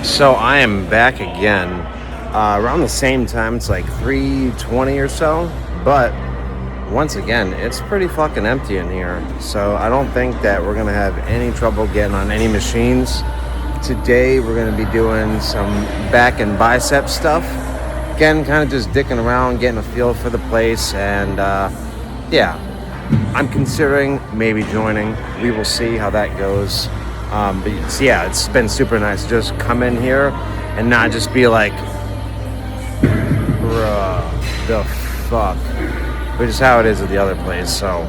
So I am back again around the same time. It's like 3:20 or so, but once again, it's pretty fucking empty in here. So I don't think that we're gonna have any trouble getting on any machines. Today we're gonna be doing some back and bicep stuff. Again, kind of just dicking around, getting a feel for the place, and yeah, I'm considering maybe joining. We will see how that goes. But yeah, it's been super nice to just come in here and not just be like, bruh, the fuck. Which is how it is at the other place. So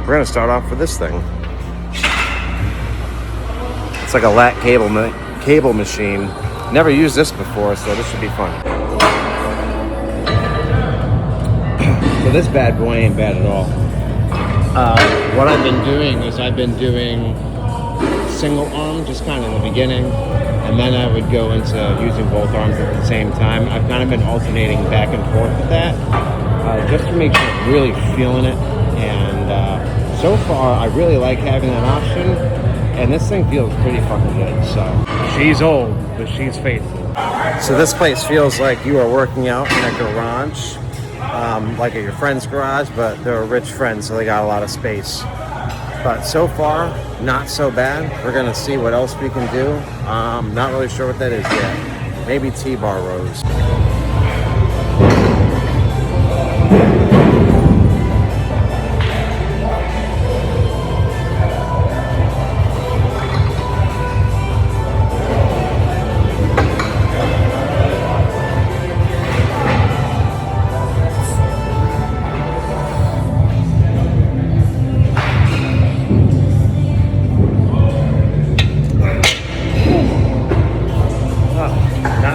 we're gonna start off with this thing. It's like a lat cable machine. Never used this before, so this should be fun. So this bad boy ain't bad at all. What I've been doing is I've been doing single arm, just kind of in the beginning, and then I would go into using both arms at the same time. I've kind of been alternating back and forth with that, just to make sure I'm really feeling it. And so far, I really like having that option, and this thing feels pretty fucking good. So she's old, but she's faithful. So this place feels like you are working out in a garage, like at your friend's garage, but they're a rich friend, so they got a lot of space. But so far, not so bad. We're gonna see what else we can do. Not really sure what that is yet. Maybe T-bar rows.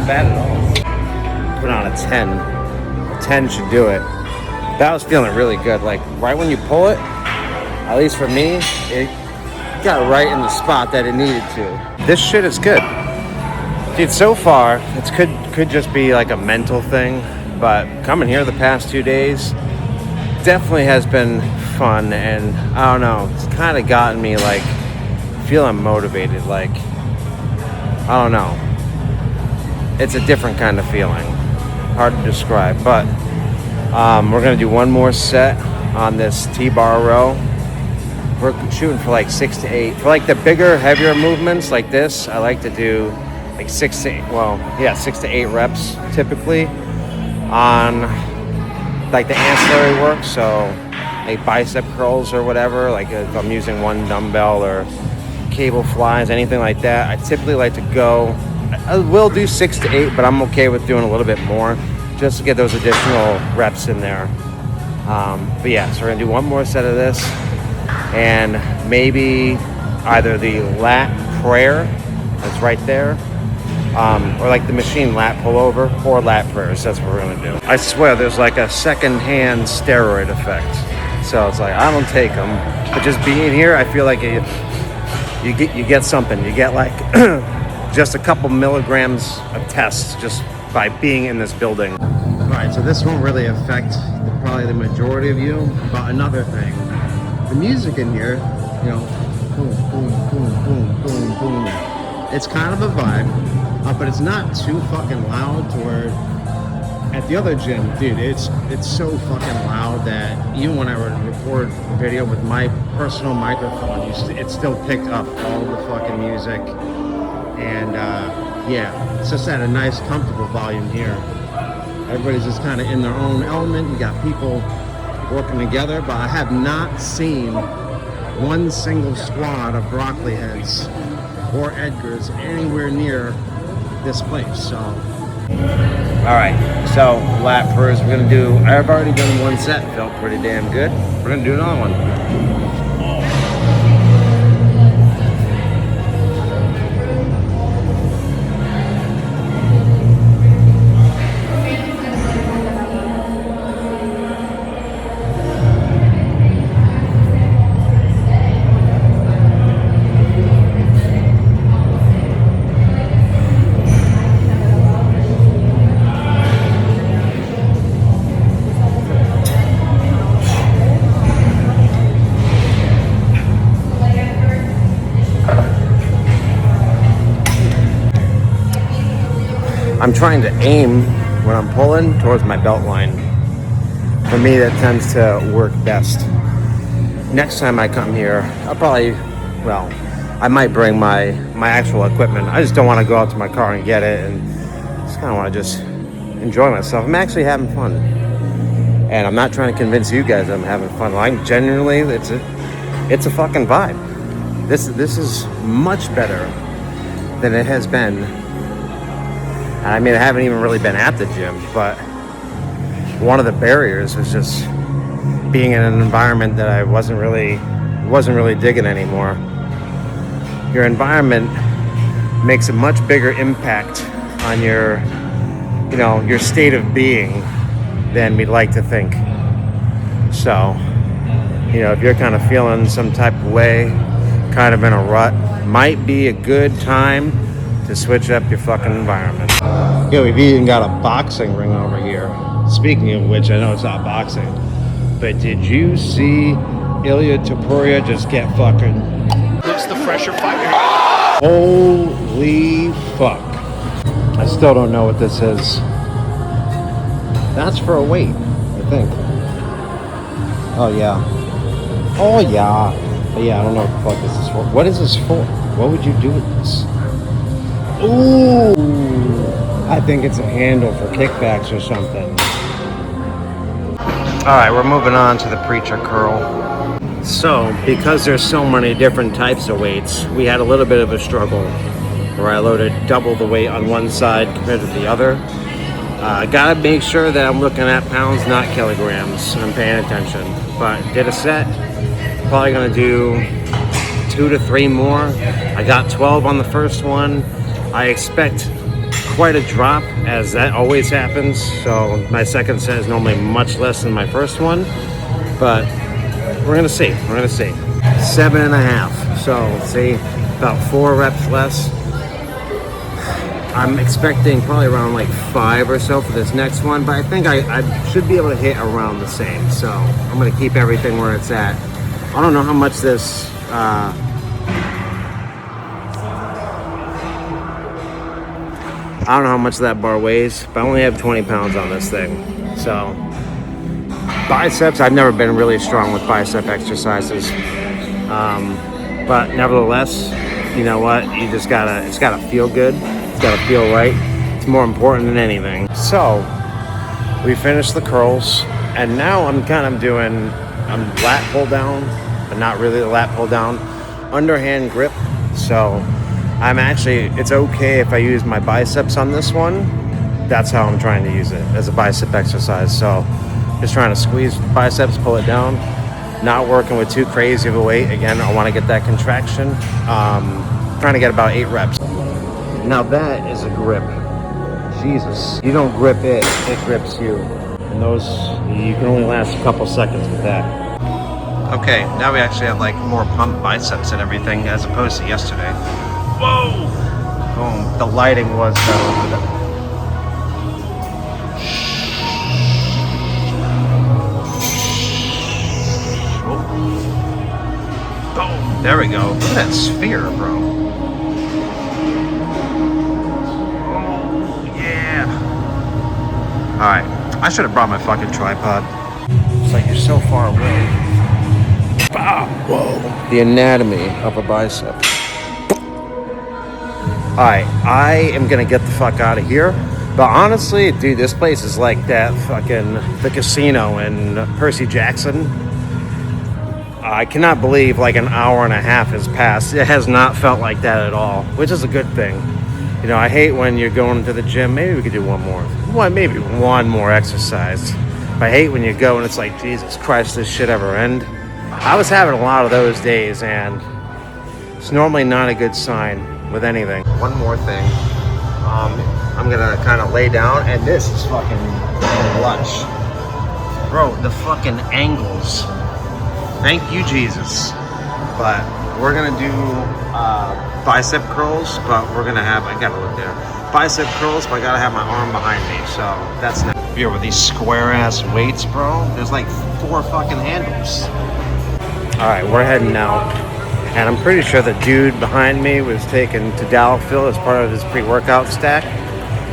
Bad at all. Put on a 10. A 10 should do it. That was feeling really good. Like right when you pull it, at least for me, it got right in the spot that it needed to. This shit is good. Dude, so far, it could just be like a mental thing, but coming here the past 2 days definitely has been fun, and I don't know, it's kind of gotten me like feeling motivated. Like, I don't know. It's a different kind of feeling. Hard to describe, but we're gonna do one more set on this T-bar row. We're shooting for like 6 to 8. For like the bigger, heavier movements like this, I like to do like 6 to 8 reps typically on like the ancillary work. So like bicep curls or whatever, like if I'm using one dumbbell or cable flies, anything like that, I typically like to go, I will do 6 to 8, but I'm okay with doing a little bit more just to get those additional reps in there. But yeah, so we're gonna do one more set of this, and maybe either the lat prayer that's right there, or like the machine lat pullover, or lat prayers. That's what we're gonna do. I swear there's like a second-hand steroid effect. So it's like, I don't take them, but just being here, I feel like you get something. You get like just a couple milligrams of tests just by being in this building. All right, so this won't really affect probably the majority of you, but another thing, the music in here, you know, boom, boom, boom, boom, boom, boom. It's kind of a vibe, but it's not too fucking loud to where at the other gym, dude, it's so fucking loud that even when I would record a video with my personal microphone, it still picked up all the fucking music. And yeah, it's just at a nice, comfortable volume here. Everybody's just kind of in their own element. You got people working together, but I have not seen one single squad of broccoli heads or Edgars anywhere near this place. So, all right, so lat prayers we're gonna do. I've already done one set, felt pretty damn good. We're gonna do another one. I'm trying to aim when I'm pulling towards my belt line. For me, that tends to work best. Next time I come here, I'll probably, well, I might bring my actual equipment. I just don't want to go out to my car and get it, and just kind of want to just enjoy myself. I'm actually having fun, and I'm not trying to convince you guys I'm having fun. Like, genuinely, it's a fucking vibe. This is much better than it has been. I mean, I haven't even really been at the gym, but one of the barriers was just being in an environment that I wasn't really digging anymore. Your environment makes a much bigger impact on your state of being than we'd like to think. So, if you're kind of feeling some type of way, kind of in a rut, might be a good time to switch up your fucking environment. We've even got a boxing ring over here. Speaking of which, I know it's not boxing, but did you see Ilya Topuria just get fucking... Who's the fresher fighter? Holy fuck. I still don't know what this is. That's for a weight, I think. Oh yeah. But yeah, I don't know what the fuck this is for. What is this for? What would you do with this? Ooh, I think it's a handle for kickbacks or something. All right, we're moving on to the preacher curl. So, because there's so many different types of weights, we had a little bit of a struggle where I loaded double the weight on one side compared to the other. Gotta make sure that I'm looking at pounds, not kilograms. I'm paying attention. But did a set. Probably gonna do 2 to 3 more. I got 12 on the first one. I expect quite a drop, as that always happens. So my second set is normally much less than my first one. But we're gonna see. 7.5. So see, about 4 reps less. I'm expecting probably around like 5 or so for this next one, but I think I should be able to hit around the same. So I'm gonna keep everything where it's at. I don't know how much this I don't know how much that bar weighs, but I only have 20 pounds on this thing. So biceps, I've never been really strong with bicep exercises. But nevertheless, you know what? It's gotta feel good. It's gotta feel right. It's more important than anything. So we finished the curls, and now I'm doing lat pull down, but not really the lat pull down. Underhand grip. So it's okay if I use my biceps on this one. That's how I'm trying to use it, as a bicep exercise. So just trying to squeeze biceps, pull it down. Not working with too crazy of a weight. Again, I want to get that contraction. Trying to get about 8 reps. Now that is a grip. Jesus. You don't grip it, it grips you. And those, you can only last a couple seconds with that. Okay, now we actually have like more pump biceps and everything as opposed to yesterday. Whoa! Boom. The lighting was better. Boom. There we go. Look at that sphere, bro. Oh, yeah. Alright. I should have brought my fucking tripod. It's like you're so far away. Bah! Whoa. The anatomy of a bicep. Alright, I am gonna get the fuck out of here. But honestly, dude, this place is like that fucking the casino in Percy Jackson. I cannot believe like an hour and a half has passed. It has not felt like that at all, which is a good thing. You know, I hate when you're going to the gym. Maybe we could do maybe one more exercise. But I hate when you go and it's like, Jesus Christ, this shit ever end? I was having a lot of those days, and it's normally not a good sign with anything. One more thing. I'm gonna kind of lay down, and this is fucking lush. Bro, the fucking angles. Thank you, Jesus. But we're gonna do bicep curls, but I gotta look there. Bicep curls, but I gotta have my arm behind me, so that's not. Here with these square ass weights, bro. There's like 4 fucking handles. All right, we're heading out. And I'm pretty sure the dude behind me was taken to Dalville as part of his pre-workout stack.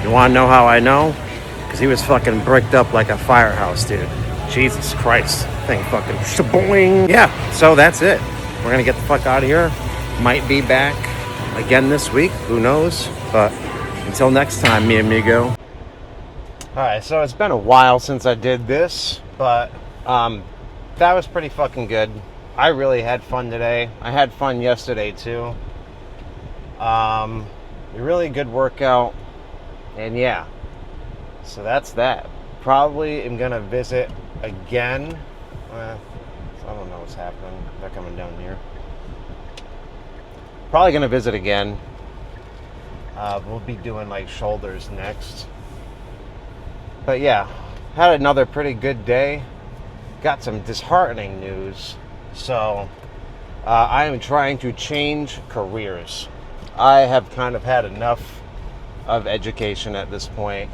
You want to know how I know? Because he was fucking bricked up like a firehouse, dude. Jesus Christ. Thing fucking shaboing. Yeah, so that's it. We're going to get the fuck out of here. Might be back again this week. Who knows? But until next time, mi amigo. Alright, so it's been a while since I did this. But that was pretty fucking good. I really had fun today. I had fun yesterday, too. A really good workout. And yeah. So that's that. Probably am going to visit again. I don't know what's happening. They're coming down here. Probably going to visit again. We'll be doing like shoulders next. But yeah, had another pretty good day. Got some disheartening news. So I am trying to change careers. I have kind of had enough of education at this point.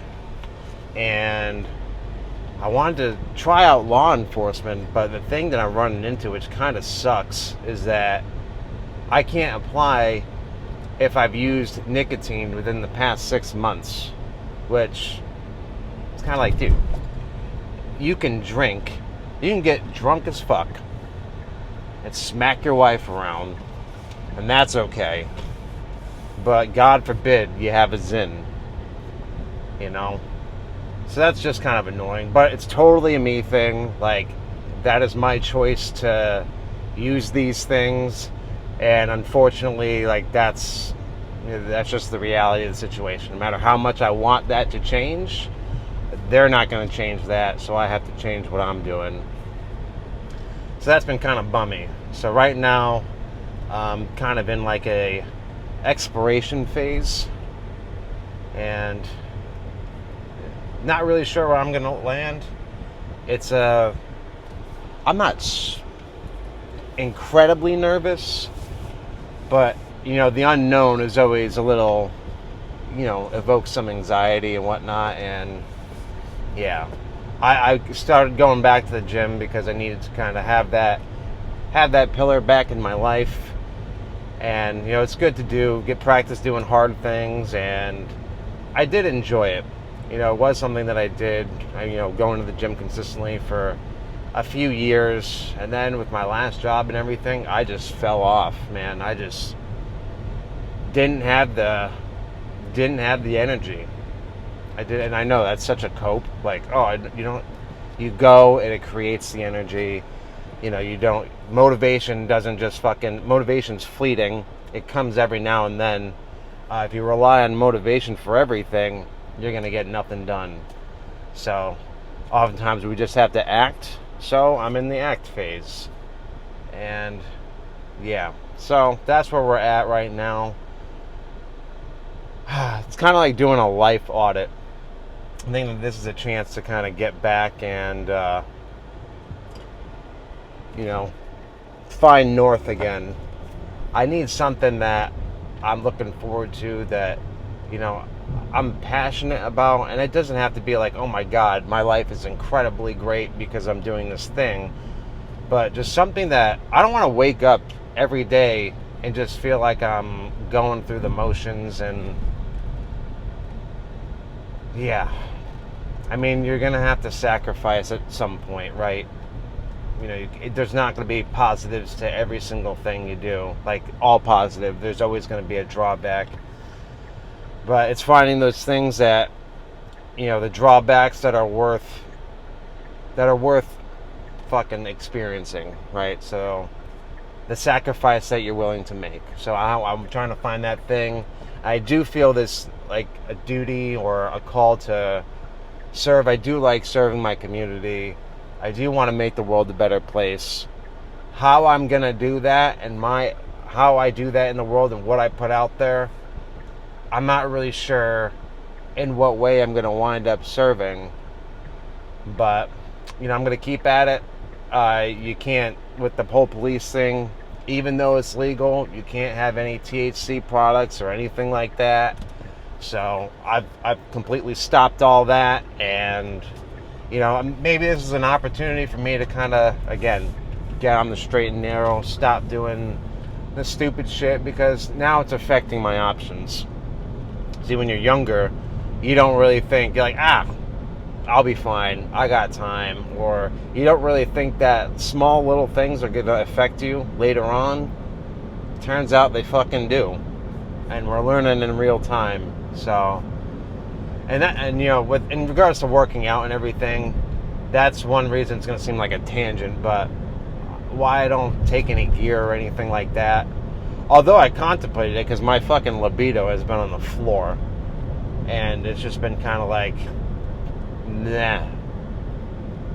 And I wanted to try out law enforcement, but the thing that I'm running into, which kind of sucks, is that I can't apply if I've used nicotine within the past 6 months, which it's kind of like, dude, you can drink, you can get drunk as fuck and smack your wife around, and that's okay, but God forbid you have a Zyn, you know? So that's just kind of annoying, but it's totally a me thing. Like, that is my choice to use these things, and unfortunately, like, that's just the reality of the situation. No matter how much I want that to change, they're not going to change that, so I have to change what I'm doing. So that's been kind of bummy. So right now, I'm kind of in like a exploration phase, and not really sure where I'm going to land. It's I'm not incredibly nervous, but you know, the unknown is always a little, you know, evokes some anxiety and whatnot. And yeah, I started going back to the gym because I needed to kind of have that pillar back in my life. And you know, it's good to get practice doing hard things, and I did enjoy it. You know, it was something that I did, going to the gym consistently for a few years. And then with my last job and everything, I just fell off, man. I just didn't have the energy. I did, and I know that's such a cope. Like, you go and it creates the energy. You know, motivation's fleeting. It comes every now and then. If you rely on motivation for everything, you're going to get nothing done. So, oftentimes we just have to act. So, I'm in the act phase. And, yeah. So, that's where we're at right now. It's kind of like doing a life audit. I think that this is a chance to kind of get back and, find north again. I need something that I'm looking forward to, that, I'm passionate about, and it doesn't have to be like, oh my God, my life is incredibly great because I'm doing this thing, but just something that I don't want to wake up every day and just feel like I'm going through the motions. And yeah, I mean, you're gonna have to sacrifice at some point, right? You know, there's not going to be positives to every single thing you do, like all positive. There's always going to be a drawback. But it's finding those things that, the drawbacks that are worth fucking experiencing, right? So the sacrifice that you're willing to make. So I'm trying to find that thing. I do feel this like a duty or a call to serve. I do like serving my community. I do want to make the world a better place. How I'm going to do that and how I do that in the world and what I put out there, I'm not really sure in what way I'm going to wind up serving. But, I'm going to keep at it. You can't, with the whole police thing, even though it's legal, you can't have any THC products or anything like that. So I've completely stopped all that, and maybe this is an opportunity for me to kind of, again, get on the straight and narrow, stop doing the stupid shit, because now it's affecting my options. See, when you're younger, you don't really think, you're like, I'll be fine, I got time, or you don't really think that small little things are going to affect you later on. Turns out they fucking do, and we're learning in real time. So, and you know, with in regards to working out and everything, that's one reason it's going to seem like a tangent, but why I don't take any gear or anything like that. Although I contemplated it, because my fucking libido has been on the floor, and it's just been kind of like, nah.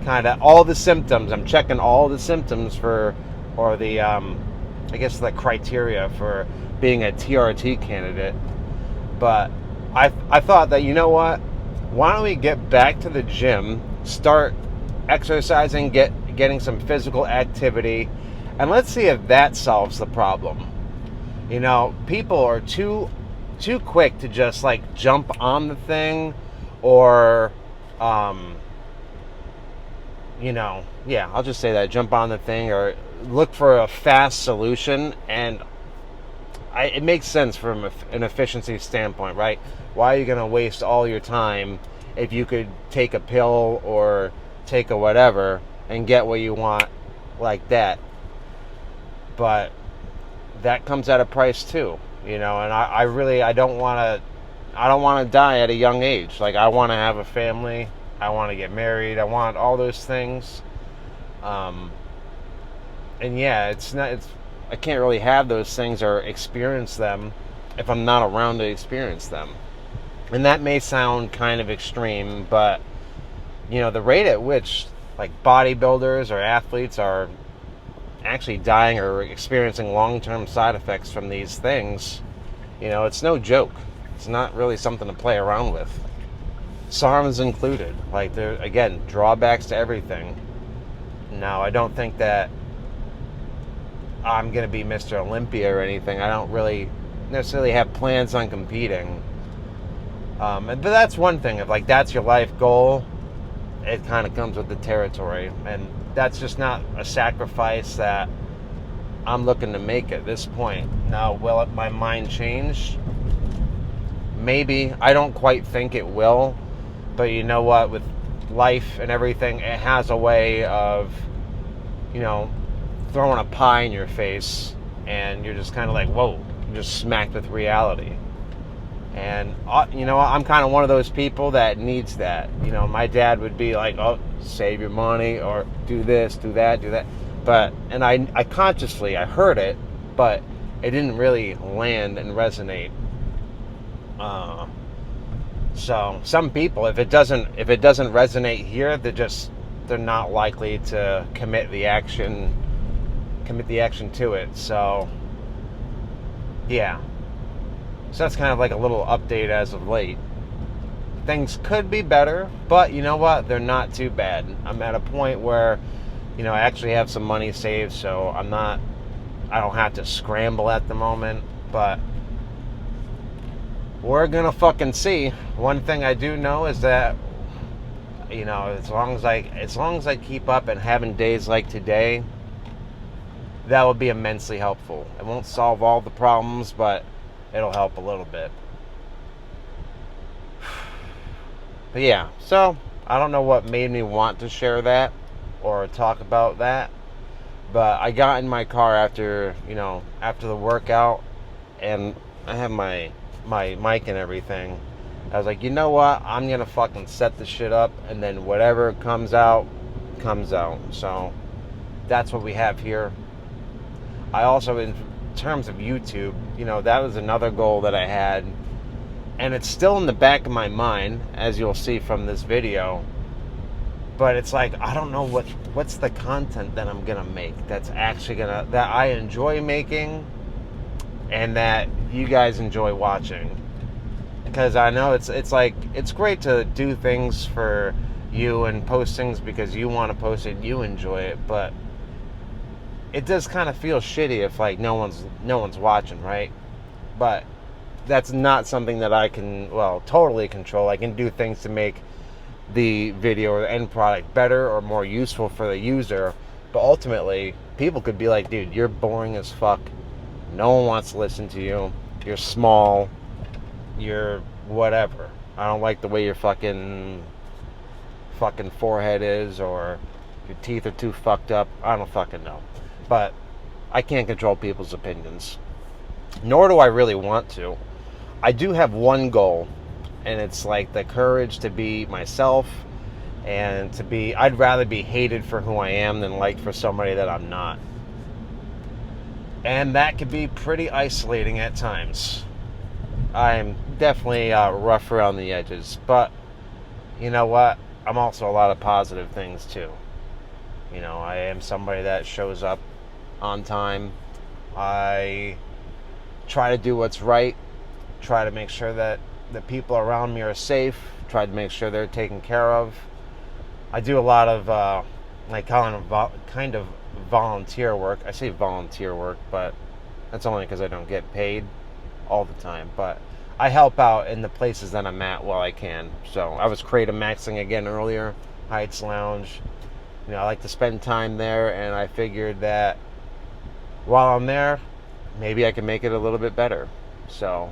Kind of all the symptoms. I'm checking all the symptoms for, or the, I guess the criteria for being a TRT candidate. But I thought that, you know what? Why don't we get back to the gym, start exercising, getting some physical activity, and let's see if that solves the problem. You know, people are too quick to just like jump on the thing, or you know, yeah, I'll just say that, jump on the thing or look for a fast solution. And it makes sense from an efficiency standpoint, right? Why are you going to waste all your time if you could take a pill or take a whatever and get what you want like that? But that comes at a price too, you know, and I don't want to die at a young age. Like, I want to have a family, I want to get married, I want all those things. And yeah, I can't really have those things or experience them if I'm not around to experience them. And that may sound kind of extreme, but you know, the rate at which like bodybuilders or athletes are actually dying or experiencing long-term side effects from these things, you know, it's no joke. It's not really something to play around with. SARMs included. Like, there, again, drawbacks to everything. Now, I don't think that I'm going to be Mr. Olympia or anything. I don't really necessarily have plans on competing. But that's one thing. If, like, that's your life goal, it kind of comes with the territory. And that's just not a sacrifice that I'm looking to make at this point. Now, will my mind change? Maybe. I don't quite think it will. But you know what? With life and everything, it has a way of, you know, throwing a pie in your face, and you're just kind of like, whoa, you're just smacked with reality. And, you know, I'm kind of one of those people that needs that. You know, my dad would be like, oh, save your money, or do this, do that, do that. But, and I consciously, I heard it, but it didn't really land and resonate. So some people, if it doesn't resonate here, they're not likely to commit the action to it. So yeah. So that's kind of like a little update as of late. Things could be better, but you know what? They're not too bad. I'm at a point where, you know, I actually have some money saved, so I don't have to scramble at the moment, but we're gonna fucking see. One thing I do know is that, you know, as long as I keep up and having days like today, that will be immensely helpful. It won't solve all the problems, but it'll help a little bit. But yeah, so I don't know what made me want to share that or talk about that, but I got in my car after the workout, and I have my mic and everything. I was like, you know what? I'm gonna fucking set the shit up, and then whatever comes out, comes out. So that's what we have here. I also, in terms of YouTube, you know, that was another goal that I had, and it's still in the back of my mind, as you'll see from this video. But it's like, I don't know what's the content that I'm gonna make that's actually that I enjoy making and that you guys enjoy watching. Because I know it's like, it's great to do things for you and post things because you want to post it and you enjoy it, but it does kind of feel shitty if like no one's watching, right? But that's not something that I can totally control. I can do things to make the video or the end product better or more useful for the user, but ultimately people could be like, dude, you're boring as fuck, no one wants to listen to you, you're small, you're whatever. I don't like the way your fucking forehead is, or your teeth are too fucked up. I don't fucking know. But I can't control people's opinions. Nor do I really want to. I do have one goal, and it's like the courage to be myself, and to be, I'd rather be hated for who I am than liked for somebody that I'm not. And that can be pretty isolating at times. I'm definitely rough around the edges, but you know what? I'm also a lot of positive things too. You know, I am somebody that shows up on time. I try to do what's right, try to make sure that the people around me are safe, try to make sure they're taken care of. I do a lot of kind of volunteer work. I say volunteer work, but that's only because I don't get paid all the time. But I help out in the places that I'm at while I can. So I was Kratom maxing again earlier, Heights Lounge. You know, I like to spend time there, and I figured that while I'm there, maybe I can make it a little bit better. So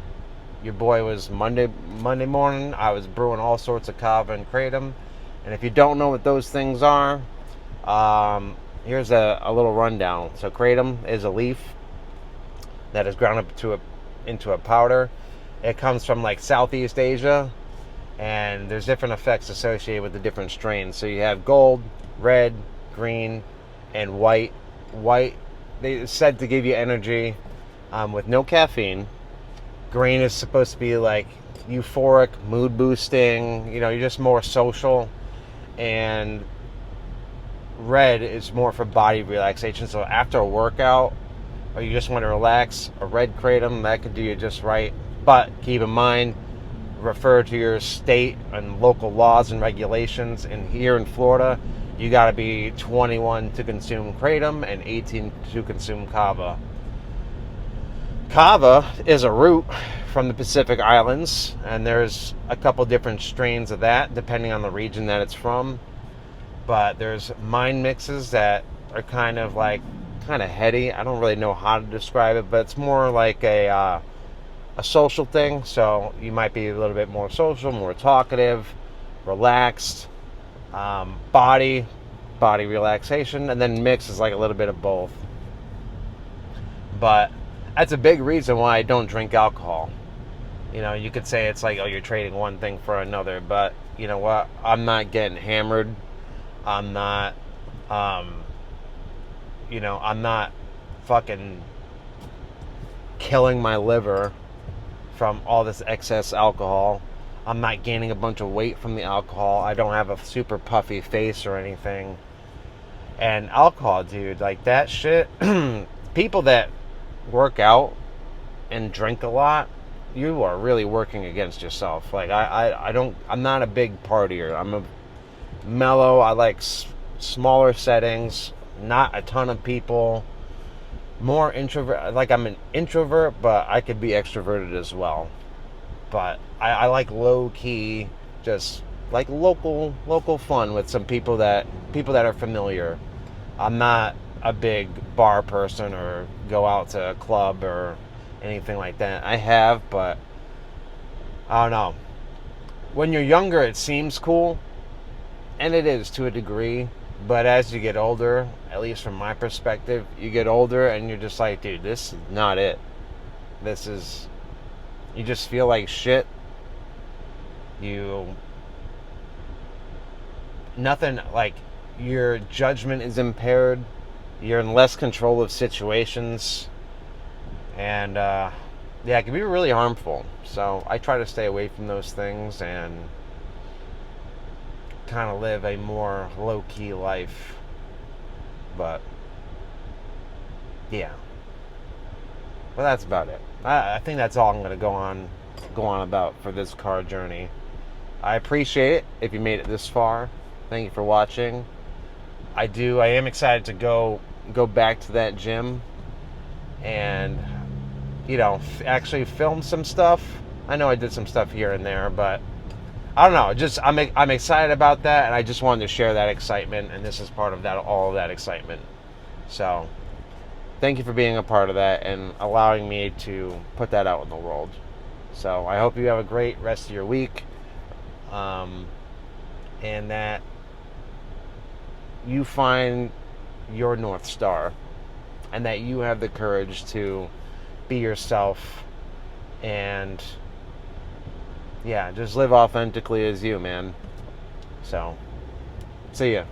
your boy was Monday morning. I was brewing all sorts of kava and kratom. And if you don't know what those things are, here's a little rundown. So kratom is a leaf that is ground up into a powder. It comes from like Southeast Asia, and there's different effects associated with the different strains. So you have gold, red, green, and white. White, they said to give you energy with no caffeine. Green is supposed to be like euphoric, mood boosting, you know, you're just more social. And red is more for body relaxation. So after a workout, or you just want to relax, a red kratom, that could do you just right. But keep in mind, refer to your state and local laws and regulations. And here in Florida, you got to be 21 to consume kratom and 18 to consume kava. Kava is a root from the Pacific Islands, and there's a couple different strains of that depending on the region that it's from. But there's mind mixes that are kind of heady. I don't really know how to describe it, but it's more like a social thing. So you might be a little bit more social, more talkative, relaxed, body relaxation, and then mix is like a little bit of both. But that's a big reason why I don't drink alcohol. You know, you could say it's like, oh, you're trading one thing for another, but you know what? I'm not getting hammered. I'm not, I'm not fucking killing my liver from all this excess alcohol. I'm not gaining a bunch of weight from the alcohol. I don't have a super puffy face or anything. And alcohol, dude, like that shit, people that work out and drink a lot, you are really working against yourself. Like I'm not a big partier. I'm a mellow. I like smaller settings, not a ton of people, more introvert. Like I'm an introvert, but I could be extroverted as well. But I like low key, just like local fun with some people that are familiar. I'm not a big bar person or go out to a club or anything like that. I have, but I don't know. When you're younger, it seems cool, and it is to a degree, but as you get older, at least from my perspective, you get older and you're just like, dude, this is not it. You just feel like shit. Your judgment is impaired. You're in less control of situations. And, it can be really harmful. So I try to stay away from those things and kind of live a more low-key life. But, yeah. Well, that's about it. I think that's all I'm going to go on about for this car journey. I appreciate it if you made it this far. Thank you for watching. I am excited to go back to that gym and, actually film some stuff. I know I did some stuff here and there, but I don't know. I'm excited about that, and I just wanted to share that excitement, and this is part of that, all of that excitement. So, thank you for being a part of that and allowing me to put that out in the world. So, I hope you have a great rest of your week. and that you find your North Star, and that you have the courage to be yourself and, yeah, just live authentically as you, man. So, see ya.